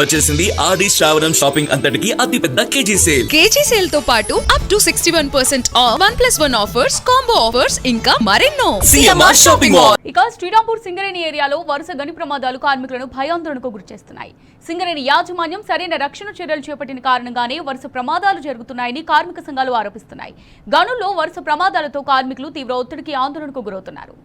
వచ్చేసింది ఆది శ్రావణం షాపింగ్ అంతటికి అతిపెద్ద కేజీ సేల్ తో పాటు up to 61% of 1+1 offers, combo offers ఇంకా మరెన్నో. CMR shopping mall. ఇక శ్రీరాంపూర్ సింగరేణి ఏరియాలో వరుస గని ప్రమాదాలు కార్మికులను భయాందోళనకు గురిచేస్తున్నాయి. సింగరేణి యాజమాన్యం సరైన రక్షణ చర్యలు చేపట్టిన కారణంగానే వరుస ప్రమాదాలు జరుగుతున్నాయని కార్మిక సంఘాలు ఆరోపిస్తున్నాయి. గనుల్లో వరుస ప్రమాదాలతో కార్మికులు తీవ్ర ఒత్తిడికి ఆందోళనకు గురవుతున్నారు.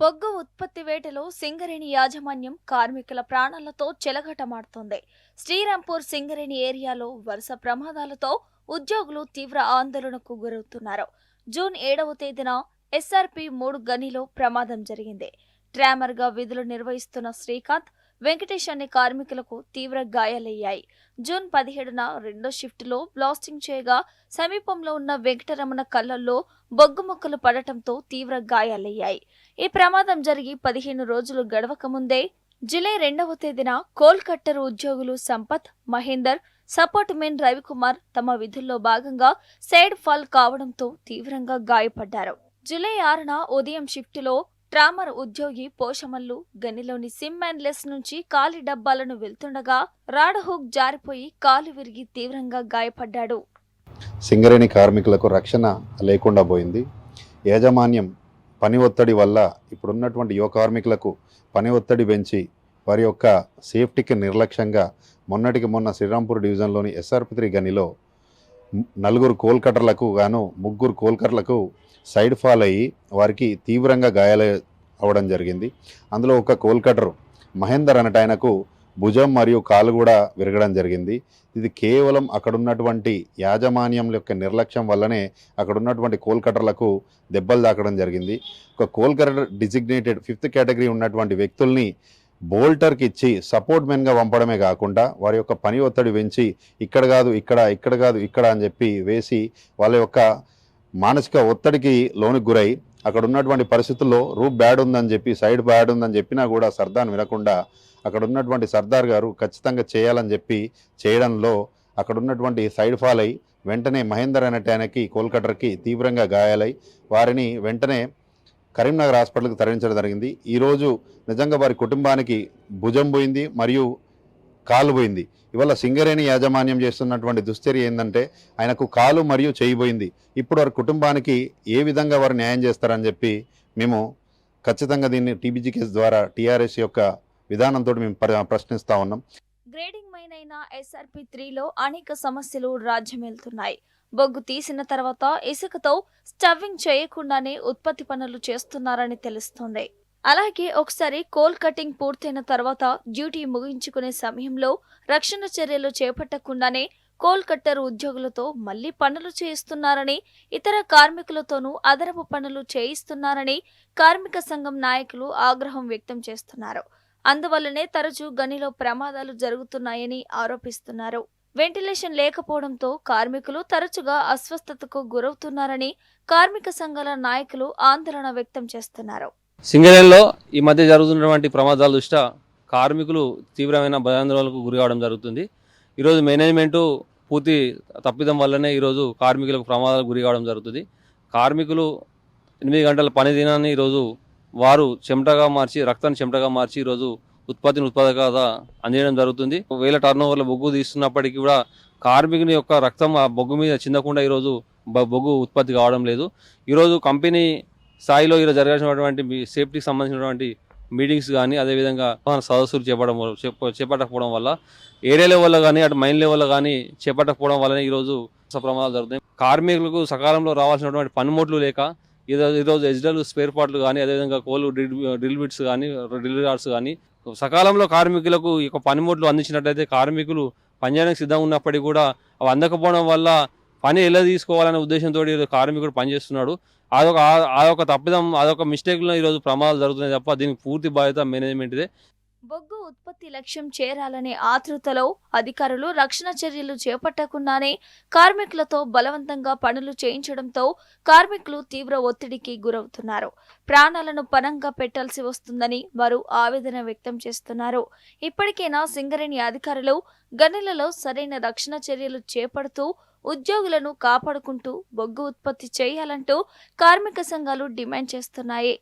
బొగ్గు ఉత్పత్తి వేటలో సింగరేణి యాజమాన్యం కార్మికుల ప్రాణాలతో చెలగాటమాడుతోంది. శ్రీరాంపూర్ సింగరేణి ఏరియాలో వరుస ప్రమాదాలతో ఉద్యోగులు తీవ్ర ఆందోళనకు గురవుతున్నారు. జూన్ 7వ తేదీన SRP 3 గనిలో ప్రమాదం జరిగింది. ట్రామర్గా విధులు నిర్వహిస్తున్న శ్రీకాంత్, వెంకటేష్ అనే కార్మికులకు తీవ్ర గాయాలయ్యాయి. జూన్ 17న రెండో షిఫ్ట్లో బ్లాస్టింగ్ చేయగా సమీపంలో ఉన్న వెంకటరమణ కళ్ళల్లో బొగ్గు ముక్కలు పడటంతో తీవ్ర గాయాలయ్యాయి. ఈ ప్రమాదం జరిగి 15 రోజులు గడవక ముందే జూలై 2వ తేదీన కోల్ కట్టర్ ఉద్యోగులు సంపత్, మహేందర్, సపోర్ట్ మెన్ రవికుమార్ తమ విధుల్లో భాగంగా సైడ్ ఫాల్ కావడంతో తీవ్రంగా గాయపడ్డారు. జూలై 6న ఉదయం షిఫ్టులో ట్రామర్ ఉద్యోగి పోషమల్లు గనిలోని సిమ్ అండ్ లెస్ నుంచి ఖాళీ డబ్బాలను వెళ్తుండగా రాడహుక్ జారిపోయి కాలు విరిగి తీవ్రంగా గాయపడ్డాడు. సింగరేణి కార్మికులకు రక్షణ లేకుండా పోయింది. యాజమాన్యం పని ఒత్తిడి వల్ల ఇప్పుడున్నటువంటి యువ కార్మికులకు పని ఒత్తిడి పెంచి వారి యొక్క సేఫ్టీకి నిర్లక్ష్యంగా మొన్నటికి మొన్న శ్రీరాంపూర్ డివిజన్లోని SRP 3 గనిలో 4 కోల్ కట్టర్లకు గాను 3 కోల్ కట్టర్లకు సైడ్ ఫాల్ అయ్యి వారికి తీవ్రంగా గాయాలు అవ్వడం జరిగింది. అందులో ఒక కోల్ కటర్ మహేందర్ అనట ఆయనకు భుజం మరియు కాలు కూడా విరగడం జరిగింది. ఇది కేవలం అక్కడున్నటువంటి యాజమాన్యం యొక్క నిర్లక్ష్యం వల్లనే అక్కడున్నటువంటి కోల్ కట్టర్లకు దెబ్బలు తాకడం జరిగింది. ఒక coal cutter designated 5th category ఉన్నటువంటి వ్యక్తుల్ని బోల్టర్కి ఇచ్చి సపోర్ట్ మెన్గా పంపడమే కాకుండా వారి యొక్క పని ఒత్తిడి పెంచి ఇక్కడ కాదు ఇక్కడ కాదు ఇక్కడ అని చెప్పి వేసి వాళ్ళ యొక్క మానసిక ఒత్తిడికి లోనికి గురై అక్కడ ఉన్నటువంటి పరిస్థితుల్లో రూప్ బ్యాడ్ ఉందని చెప్పి సైడ్ బ్యాడ్ ఉందని చెప్పినా కూడా సర్దార్ని వినకుండా అక్కడ ఉన్నటువంటి సర్దార్ గారు ఖచ్చితంగా చేయాలని చెప్పి చేయడంలో అక్కడ ఉన్నటువంటి సైడ్ ఫాల్ అయి వెంటనే మహేందర్ అనేటి ఆయనకి కోల్ కట్టర్కి తీవ్రంగా గాయాలై వారిని వెంటనే కరీంనగర్ హాస్పిటల్కి తరలించడం జరిగింది. ఈరోజు నిజంగా వారి కుటుంబానికి భుజం పోయింది మరియు కాలు పోయింది. ఇవాళ సింగరేణి యాజమాన్యం చేస్తున్నటువంటి దుశ్చర్య ఏంటంటే ఆయనకు కాలు మరియు చేయి పోయింది. ఇప్పుడు వారి కుటుంబానికి ఏ విధంగా వారు న్యాయం చేస్తారని చెప్పి మేము ఖచ్చితంగా దీన్ని TBG కేసు ద్వారా TRS యొక్క విధానంతో మేము ప్రశ్నిస్తా ఉన్నాం. గ్రేడింగ్ మైన్ అయిన SRP 3లో అనేక సమస్యలు రాజ్యమేలుతున్నాయి. బొగ్గు తీసిన తర్వాత ఇసుకతో స్టవ్వింగ్ చేయకుండానే ఉత్పత్తి పనులు చేస్తున్నారని తెలుస్తోంది. అలాగే ఒకసారి కోల్ కటింగ్ పూర్తయిన తర్వాత డ్యూటీ ముగించుకునే సమయంలో రక్షణ చర్యలు చేపట్టకుండానే కోల్ కట్టర్ ఉద్యోగులతో మళ్లీ పనులు చేయిస్తున్నారని, ఇతర కార్మికులతోనూ అదనపు పనులు చేయిస్తున్నారని కార్మిక సంఘం నాయకులు ఆగ్రహం వ్యక్తం చేస్తున్నారు. అందువల్లనే తరచూ గనిలో ప్రమాదాలు జరుగుతున్నాయని ఆరోపిస్తున్నారు. వెంటిలేషన్ లేకపోవడంతో కార్మికులు తరచుగా అస్వస్థతకు గురవుతున్నారని కార్మిక సంఘాల నాయకులు ఆందోళన వ్యక్తం చేస్తున్నారు. సింగరేణిలో ఈ మధ్య జరుగుతున్నటువంటి ప్రమాదాల దృష్ట్యా కార్మికులు తీవ్రమైన భయాందోళనకు గురి కావడం జరుగుతుంది. ఈరోజు మేనేజ్మెంటు పూర్తి తప్పిదం వల్లనే ఈరోజు కార్మికులకు ప్రమాదాలకు గురి కావడం జరుగుతుంది. కార్మికులు 8 గంటల పని దినాన్ని ఈరోజు వారు చెమటగా మార్చి రక్తాన్ని చెమటగా మార్చి ఈరోజు ఉత్పాదకత అందించడం జరుగుతుంది. వేల టర్నోవర్ల బొగ్గు తీస్తున్నప్పటికీ కూడా కార్మికుని యొక్క రక్తం ఆ బొగ్గు మీద చిందకుండా ఈరోజు బొగ్గు ఉత్పత్తి కావడం లేదు. ఈరోజు కంపెనీ స్థాయిలో ఈరోజు జరగాల్సినటువంటి సేఫ్టీకి సంబంధించినటువంటి మీటింగ్స్ కానీ అదేవిధంగా సదస్సులు చేపట్టకపోవడం వల్ల ఏరియా లెవెల్లో కానీ అటు మైన్ లెవెల్లో కానీ చేపట్టకపోవడం వల్లనే ఈరోజు ప్రమాదాలు జరుగుతాయి. కార్మికులకు సకాలంలో రావాల్సినటువంటి పనిముట్లు లేక ఈరోజు ఎజ్డల్ స్పేర్ పార్ట్లు కానీ అదేవిధంగా కోలు డ్రిల్ బిట్స్ కానీ డ్రిల్ రాడ్స్ కానీ సకాలంలో కార్మికులకు ఈ పనిముట్లు అందించినట్లయితే కార్మికులు పనిచేయడానికి సిద్ధంగా ఉన్నప్పటికీ కూడా అవి అందకపోవడం వల్ల పని ఎలా తీసుకోవాలనే ఉద్దేశంతో కార్మికుడు పనిచేస్తున్నాడు. అదొక తప్పిదం, అదొక మిస్టేక్లో ఈరోజు ప్రమాదాలు జరుగుతున్నాయి తప్ప దీనికి పూర్తి బాధ్యత మేనేజ్మెంట్దే. బొగ్గు ఉత్పత్తి లక్ష్యం చేరాలనే ఆతృతలో అధికారులు రక్షణ చర్యలు చేపట్టకుండానే కార్మికులతో బలవంతంగా పనులు చేయించడంతో కార్మికులు తీవ్ర ఒత్తిడికి గురవుతున్నారు. ప్రాణాలను పణంగా పెట్టాల్సి వస్తుందని వారు ఆవేదన వ్యక్తం చేస్తున్నారు. ఇప్పటికైనా సింగరేణి అధికారులు గనులలో సరైన రక్షణ చర్యలు చేపడుతూ ఉద్యోగులను కాపాడుకుంటూ బొగ్గు ఉత్పత్తి చేయాలంటూ కార్మిక సంఘాలు డిమాండ్ చేస్తున్నాయి.